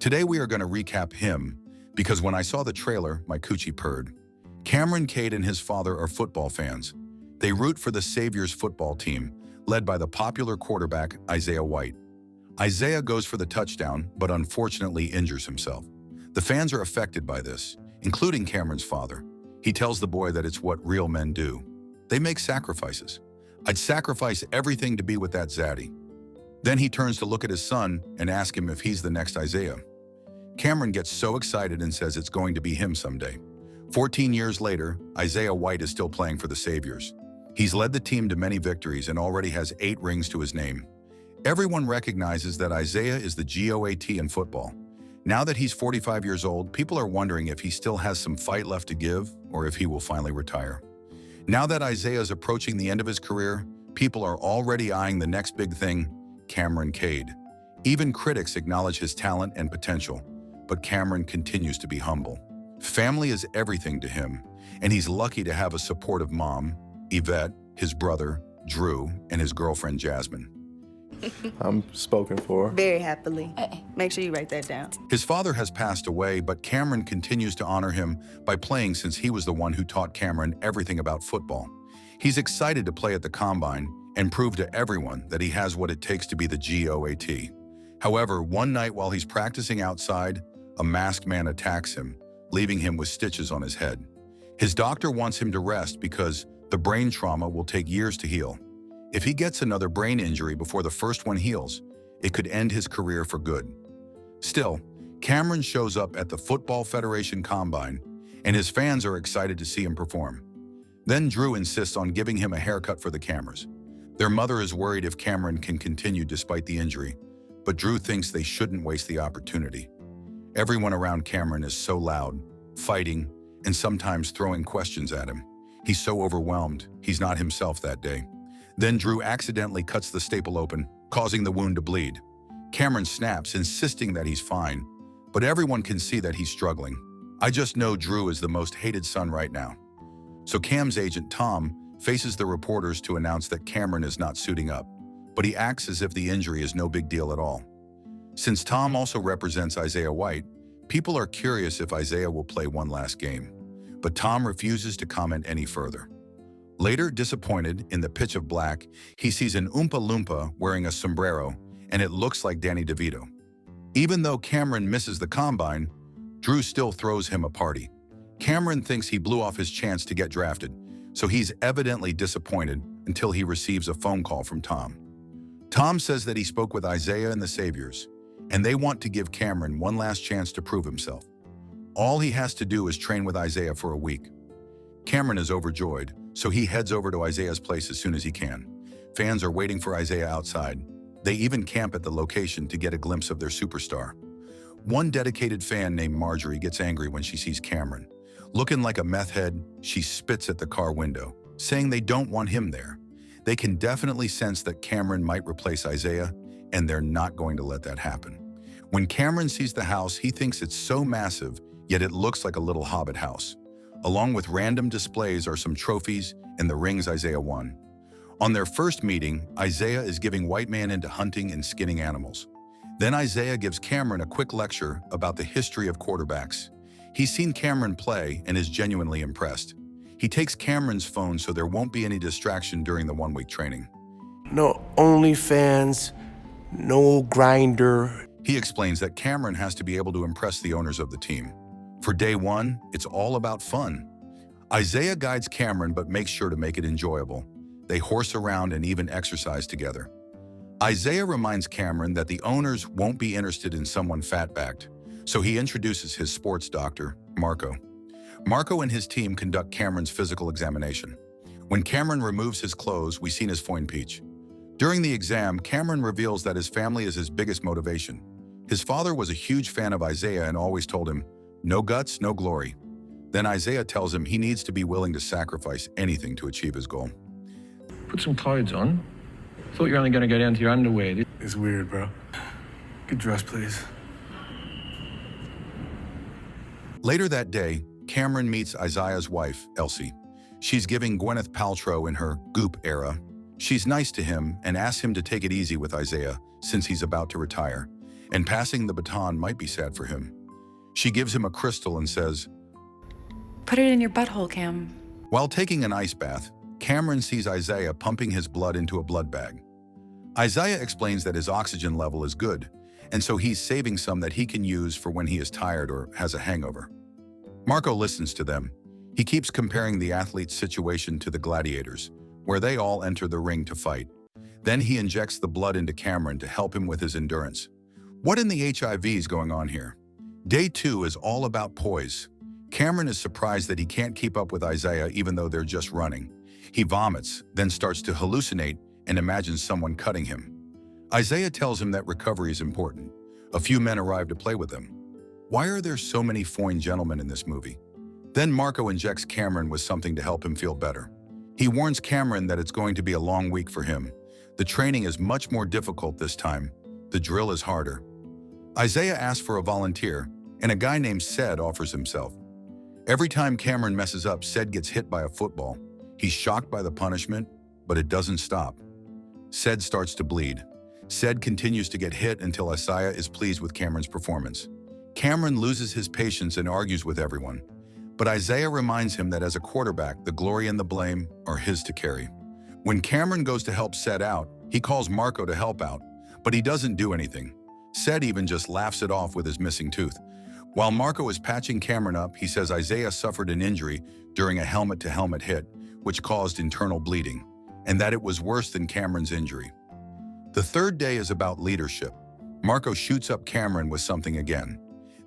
Today we are going to recap him because when I saw the trailer, my coochie purred. Cameron Cade and his father are football fans. They root for the Saviors football team, led by the popular quarterback Isaiah White. Isaiah goes for the touchdown, but unfortunately injures himself. The fans are affected by this, including Cameron's father. He tells the boy that it's what real men do. They make sacrifices. I'd sacrifice everything to be with that zaddy. Then he turns to look at his son and ask him if he's the next Isaiah. Cameron gets so excited and says it's going to be him someday. 14 years later, Isaiah White is still playing for the Saviors. He's led the team to many victories and already has 8 rings to his name. Everyone recognizes that Isaiah is the GOAT in football. Now that he's 45 years old, people are wondering if he still has some fight left to give or if he will finally retire. Now that Isaiah is approaching the end of his career, people are already eyeing the next big thing, Cameron Cade. Even critics acknowledge his talent and potential, but Cameron continues to be humble. Family is everything to him, and he's lucky to have a supportive mom, Yvette, his brother, Drew, and his girlfriend, Jasmine. I'm spoken for. Very happily. Make sure you write that down. His father has passed away, but Cameron continues to honor him by playing since he was the one who taught Cameron everything about football. He's excited to play at the Combine and prove to everyone that he has what it takes to be the GOAT. However, one night while he's practicing outside, a masked man attacks him, leaving him with stitches on his head. His doctor wants him to rest because the brain trauma will take years to heal. If he gets another brain injury before the first one heals, it could end his career for good. Still, Cameron shows up at the Football Federation Combine, and his fans are excited to see him perform. Then Drew insists on giving him a haircut for the cameras. Their mother is worried if Cameron can continue despite the injury, but Drew thinks they shouldn't waste the opportunity. Everyone around Cameron is so loud, fighting, and sometimes throwing questions at him. He's so overwhelmed, he's not himself that day. Then Drew accidentally cuts the staple open, causing the wound to bleed. Cameron snaps, insisting that he's fine, but everyone can see that he's struggling. I just know Drew is the most hated son right now. So Cam's agent, Tom, faces the reporters to announce that Cameron is not suiting up, but he acts as if the injury is no big deal at all. Since Tom also represents Isaiah White, people are curious if Isaiah will play one last game, but Tom refuses to comment any further. Later, disappointed, in the pitch of black, he sees an Oompa Loompa wearing a sombrero, and it looks like Danny DeVito. Even though Cameron misses the Combine, Drew still throws him a party. Cameron thinks he blew off his chance to get drafted, so he's evidently disappointed until he receives a phone call from Tom. Tom says that he spoke with Isaiah and the Saviors, and they want to give Cameron one last chance to prove himself. All he has to do is train with Isaiah for a week. Cameron is overjoyed, so he heads over to Isaiah's place as soon as he can. Fans are waiting for Isaiah outside. They even camp at the location to get a glimpse of their superstar. One dedicated fan named Marjorie gets angry when she sees Cameron. Looking like a meth head, she spits at the car window, saying they don't want him there. They can definitely sense that Cameron might replace Isaiah, and they're not going to let that happen. When Cameron sees the house, he thinks it's so massive, yet it looks like a little hobbit house. Along with random displays are some trophies and the rings Isaiah won. On their first meeting, Isaiah is giving White Man into hunting and skinning animals. Then Isaiah gives Cameron a quick lecture about the history of quarterbacks. He's seen Cameron play and is genuinely impressed. He takes Cameron's phone so there won't be any distraction during the one-week training. No OnlyFans, no grinder. He explains that Cameron has to be able to impress the owners of the team. For day one, it's all about fun. Isaiah guides Cameron but makes sure to make it enjoyable. They horse around and even exercise together. Isaiah reminds Cameron that the owners won't be interested in someone fat-backed, so he introduces his sports doctor, Marco. Marco and his team conduct Cameron's physical examination. When Cameron removes his clothes, we see his foin peach. During the exam, Cameron reveals that his family is his biggest motivation. His father was a huge fan of Isaiah and always told him, "No guts, no glory." Then Isaiah tells him he needs to be willing to sacrifice anything to achieve his goal. Put some clothes on. Thought you were only going to go down to your underwear. It's weird, bro. Good dress, please. Later that day, Cameron meets Isaiah's wife, Elsie. She's giving Gwyneth Paltrow in her Goop era. She's nice to him and asks him to take it easy with Isaiah since he's about to retire. and passing the baton might be sad for him. She gives him a crystal and says, Put it in your butthole, Cam. while taking an ice bath, Cameron sees Isaiah pumping his blood into a blood bag. Isaiah explains that his oxygen level is good, and so he's saving some that he can use for when he is tired or has a hangover. Marco listens to them. He keeps comparing the athlete's situation to the gladiators, where they all enter the ring to fight. Then he injects the blood into Cameron to help him with his endurance. What in the HIV is going on here? Day 2 is all about poise. Cameron is surprised that he can't keep up with Isaiah even though they're just running. He vomits, then starts to hallucinate and imagines someone cutting him. Isaiah tells him that recovery is important. A few men arrive to play with them. Why are there so many fine gentlemen in this movie? Then Marco injects Cameron with something to help him feel better. He warns Cameron that it's going to be a long week for him. The training is much more difficult this time. The drill is harder. Isaiah asks for a volunteer, and a guy named Sed offers himself. Every time Cameron messes up, Sed gets hit by a football. He's shocked by the punishment, but it doesn't stop. Sed starts to bleed. Sed continues to get hit until Isaiah is pleased with Cameron's performance. Cameron loses his patience and argues with everyone. But Isaiah reminds him that as a quarterback, the glory and the blame are his to carry. When Cameron goes to help Sed out, he calls Marco to help out, but he doesn't do anything. Sed even just laughs it off with his missing tooth. While Marco is patching Cameron up, he says Isaiah suffered an injury during a helmet-to-helmet hit, which caused internal bleeding, and that it was worse than Cameron's injury. The third day is about leadership. Marco shoots up Cameron with something again.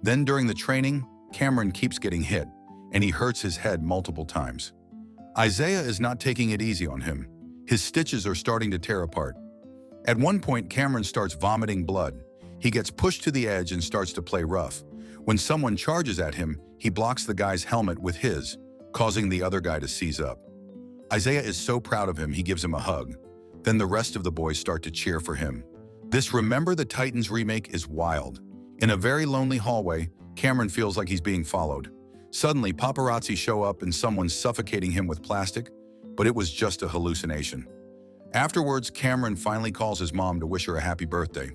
Then during the training, Cameron keeps getting hit, and he hurts his head multiple times. Isaiah is not taking it easy on him. His stitches are starting to tear apart. At one point, Cameron starts vomiting blood. He gets pushed to the edge and starts to play rough. When someone charges at him, he blocks the guy's helmet with his, causing the other guy to seize up. Isaiah is so proud of him, he gives him a hug. Then the rest of the boys start to cheer for him. This Remember the Titans remake is wild. In a very lonely hallway, Cameron feels like he's being followed. Suddenly, paparazzi show up and someone's suffocating him with plastic, but it was just a hallucination. Afterwards, Cameron finally calls his mom to wish her a happy birthday.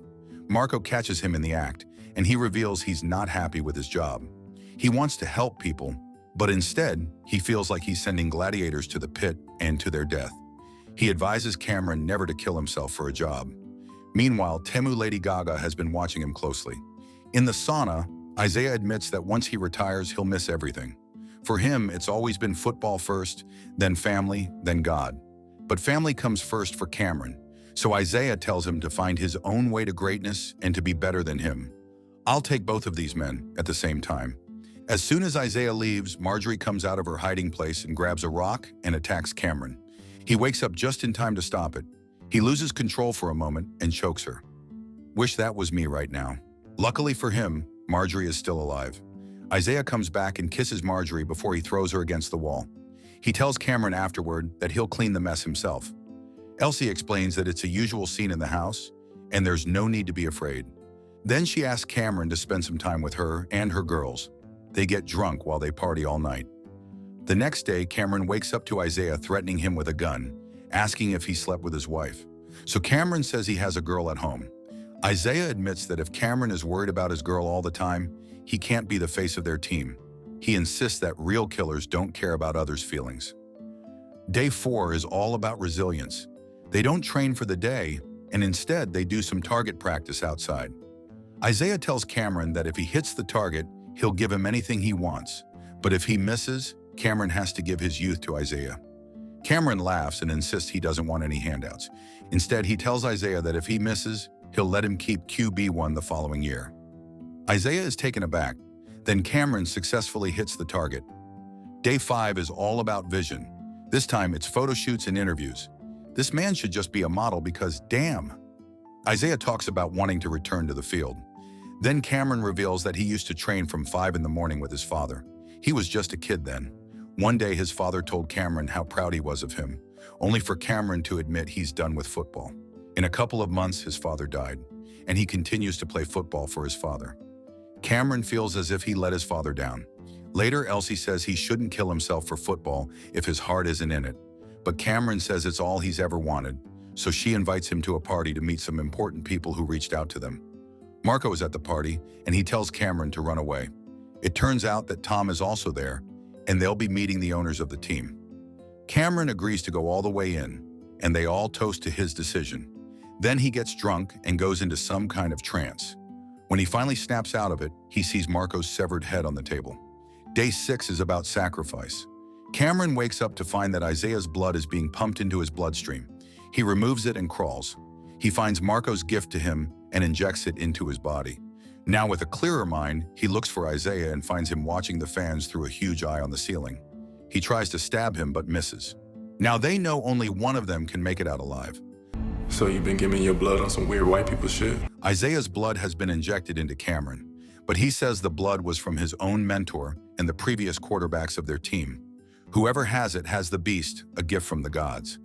Marco catches him in the act, and he reveals he's not happy with his job. He wants to help people, but instead, he feels like he's sending gladiators to the pit and to their death. He advises Cameron never to kill himself for a job. Meanwhile, Temu Lady Gaga has been watching him closely. In the sauna, Isaiah admits that once he retires, he'll miss everything. For him, it's always been football first, then family, then God. But family comes first for Cameron, so Isaiah tells him to find his own way to greatness and to be better than him. I'll take both of these men at the same time. As soon as Isaiah leaves, Marjorie comes out of her hiding place and grabs a rock and attacks Cameron. He wakes up just in time to stop it. He loses control for a moment and chokes her. Wish that was me right now. Luckily for him, Marjorie is still alive. Isaiah comes back and kisses Marjorie before he throws her against the wall. He tells Cameron afterward that he'll clean the mess himself. Elsie explains that it's a usual scene in the house, and there's no need to be afraid. Then she asks Cameron to spend some time with her and her girls. They get drunk while they party all night. The next day, Cameron wakes up to Isaiah threatening him with a gun, asking if he slept with his wife. So Cameron says he has a girl at home. Isaiah admits that if Cameron is worried about his girl all the time, he can't be the face of their team. He insists that real killers don't care about others' feelings. Day 4 is all about resilience. They don't train for the day, and instead they do some target practice outside. Isaiah tells Cameron that if he hits the target, he'll give him anything he wants. But if he misses, Cameron has to give his youth to Isaiah. Cameron laughs and insists he doesn't want any handouts. Instead, he tells Isaiah that if he misses, he'll let him keep QB1 the following year. Isaiah is taken aback. Then Cameron successfully hits the target. Day 5 is all about vision. This time it's photo shoots and interviews. This man should just be a model because, damn. Isaiah talks about wanting to return to the field. Then Cameron reveals that he used to train from 5 in the morning with his father. He was just a kid then. One day his father told Cameron how proud he was of him, only for Cameron to admit he's done with football. In a couple of months, his father died, and he continues to play football for his father. Cameron feels as if he let his father down. Later, Elsie says he shouldn't kill himself for football if his heart isn't in it. But Cameron says it's all he's ever wanted, so she invites him to a party to meet some important people who reached out to them. Marco is at the party, and he tells Cameron to run away. It turns out that Tom is also there, and they'll be meeting the owners of the team. Cameron agrees to go all the way in, and they all toast to his decision. Then he gets drunk and goes into some kind of trance. When he finally snaps out of it, he sees Marco's severed head on the table. Day 6 is about sacrifice. Cameron wakes up to find that Isaiah's blood is being pumped into his bloodstream. He removes it and crawls. He finds Marco's gift to him and injects it into his body. Now, with a clearer mind, he looks for Isaiah and finds him watching the fans through a huge eye on the ceiling. He tries to stab him but misses. Now they know only one of them can make it out alive. So you've been giving your blood on some weird white people shit? Isaiah's blood has been injected into Cameron, but he says the blood was from his own mentor and the previous quarterbacks of their team. Whoever has it has the beast, a gift from the gods.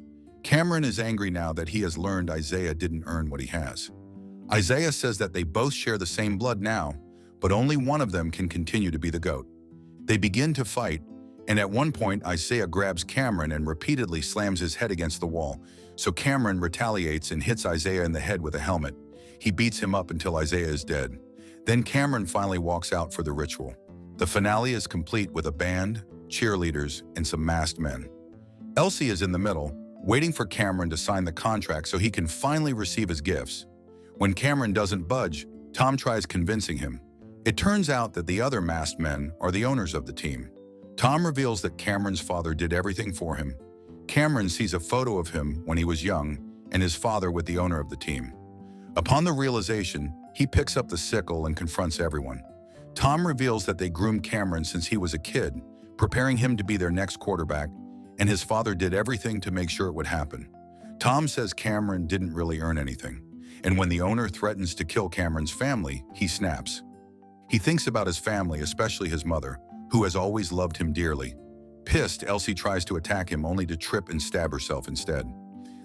Cameron is angry now that he has learned Isaiah didn't earn what he has. Isaiah says that they both share the same blood now, but only one of them can continue to be the GOAT. They begin to fight, and at one point Isaiah grabs Cameron and repeatedly slams his head against the wall, so Cameron retaliates and hits Isaiah in the head with a helmet. He beats him up until Isaiah is dead. Then Cameron finally walks out for the ritual. The finale is complete with a band, cheerleaders, and some masked men. Elsie is in the middle, waiting for Cameron to sign the contract so he can finally receive his gifts. When Cameron doesn't budge, Tom tries convincing him. It turns out that the other masked men are the owners of the team. Tom reveals that Cameron's father did everything for him. Cameron sees a photo of him when he was young and his father with the owner of the team. Upon the realization, he picks up the sickle and confronts everyone. Tom reveals that they groomed Cameron since he was a kid, preparing him to be their next quarterback, and his father did everything to make sure it would happen. Tom says Cameron didn't really earn anything, and when the owner threatens to kill Cameron's family, he snaps. He thinks about his family, especially his mother, who has always loved him dearly. Pissed, Elsie tries to attack him only to trip and stab herself instead.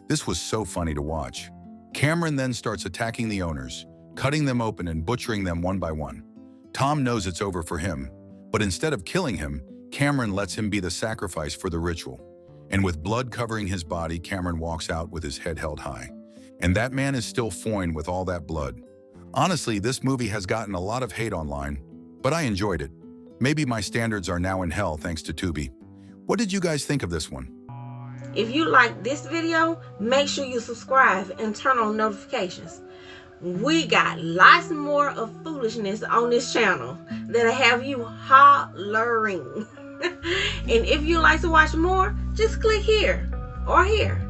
This was so funny to watch. Cameron then starts attacking the owners, cutting them open and butchering them one by one. Tom knows it's over for him, but instead of killing him, Cameron lets him be the sacrifice for the ritual. And with blood covering his body, Cameron walks out with his head held high. And that man is still foine with all that blood. Honestly, this movie has gotten a lot of hate online, but I enjoyed it. Maybe my standards are now in hell thanks to Tubi. What did you guys think of this one? If you like this video, make sure you subscribe and turn on notifications. We got lots more of foolishness on this channel that'll have you hollering. And if you like to watch more, just click here or here.